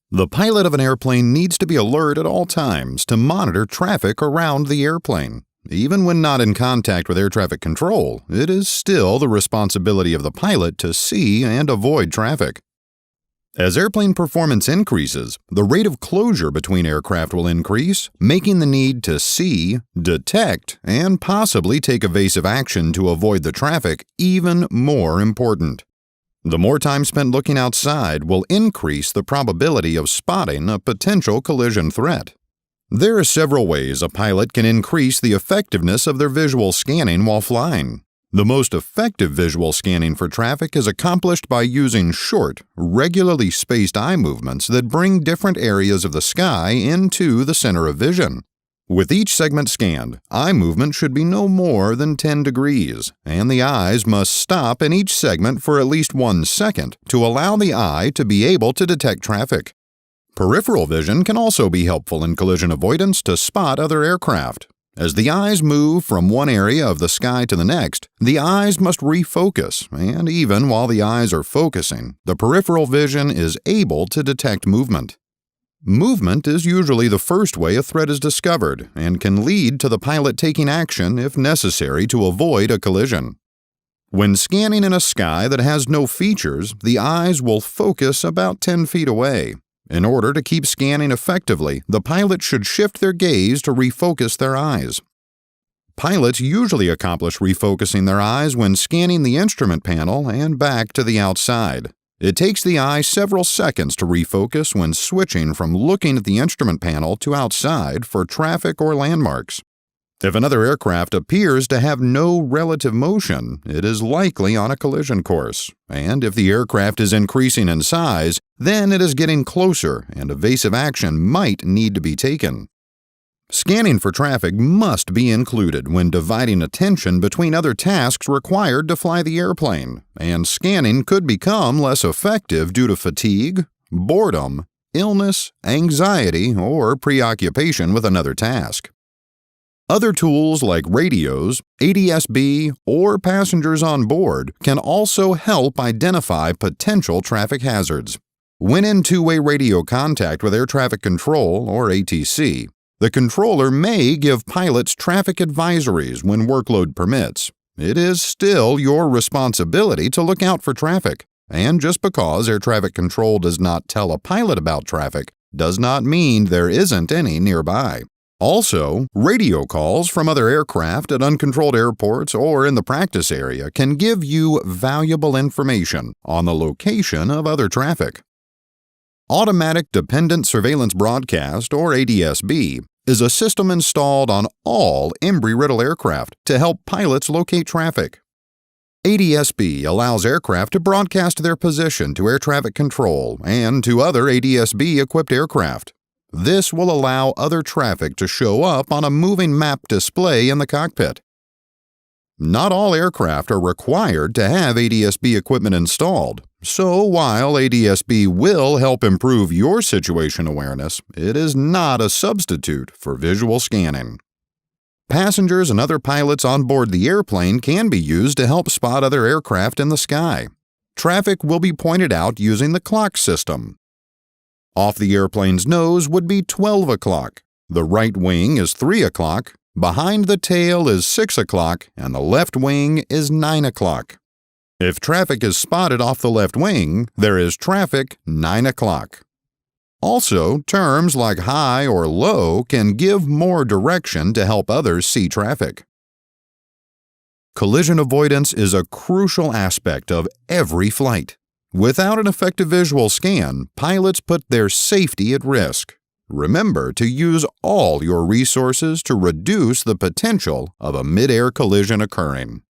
The pilot of an airplane needs to be alert at all times to monitor traffic around the airplane. Even when not in contact with air traffic control, it is still the responsibility of the pilot to see and avoid traffic. As airplane performance increases, the rate of closure between aircraft will increase, making the need to see, detect, and possibly take evasive action to avoid the traffic even more important. The more time spent looking outside will increase the probability of spotting a potential collision threat. There are several ways a pilot can increase the effectiveness of their visual scanning while flying. The most effective visual scanning for traffic is accomplished by using short, regularly spaced eye movements that bring different areas of the sky into the center of vision. With each segment scanned, eye movement should be no more than 10 degrees, and the eyes must stop in each segment for at least 1 second to allow the eye to be able to detect traffic. Peripheral vision can also be helpful in collision avoidance to spot other aircraft. As the eyes move from one area of the sky to the next, the eyes must refocus, and even while the eyes are focusing, the peripheral vision is able to detect movement. Movement is usually the first way a threat is discovered and can lead to the pilot taking action if necessary to avoid a collision. When scanning in a sky that has no features, the eyes will focus about 10 feet away. In order to keep scanning effectively, the pilot should shift their gaze to refocus their eyes. Pilots usually accomplish refocusing their eyes when scanning the instrument panel and back to the outside. It takes the eye several seconds to refocus when switching from looking at the instrument panel to outside for traffic or landmarks. If another aircraft appears to have no relative motion, it is likely on a collision course, and if the aircraft is increasing in size, then it is getting closer and evasive action might need to be taken. Scanning for traffic must be included when dividing attention between other tasks required to fly the airplane, and scanning could become less effective due to fatigue, boredom, illness, anxiety, or preoccupation with another task. Other tools like radios, ADS-B, or passengers on board can also help identify potential traffic hazards. When in two-way radio contact with air traffic control, or ATC, the controller may give pilots traffic advisories when workload permits. It is still your responsibility to look out for traffic, and just because air traffic control does not tell a pilot about traffic does not mean there isn't any nearby. Also, radio calls from other aircraft at uncontrolled airports or in the practice area can give you valuable information on the location of other traffic. Automatic Dependent Surveillance Broadcast, or ADS-B, is a system installed on all Embry-Riddle aircraft to help pilots locate traffic. ADS-B allows aircraft to broadcast their position to air traffic control and to other ADS-B-equipped aircraft. This will allow other traffic to show up on a moving map display in the cockpit. Not all aircraft are required to have ADS-B equipment installed, so while ADS-B will help improve your situation awareness, it is not a substitute for visual scanning. Passengers and other pilots on board the airplane can be used to help spot other aircraft in the sky. Traffic will be pointed out using the clock system. Off the airplane's nose would be 12 o'clock, the right wing is 3 o'clock, behind the tail is 6 o'clock, and the left wing is 9 o'clock. If traffic is spotted off the left wing, there is traffic 9 o'clock. Also, terms like high or low can give more direction to help others see traffic. Collision avoidance is a crucial aspect of every flight. Without an effective visual scan, pilots put their safety at risk. Remember to use all your resources to reduce the potential of a mid-air collision occurring.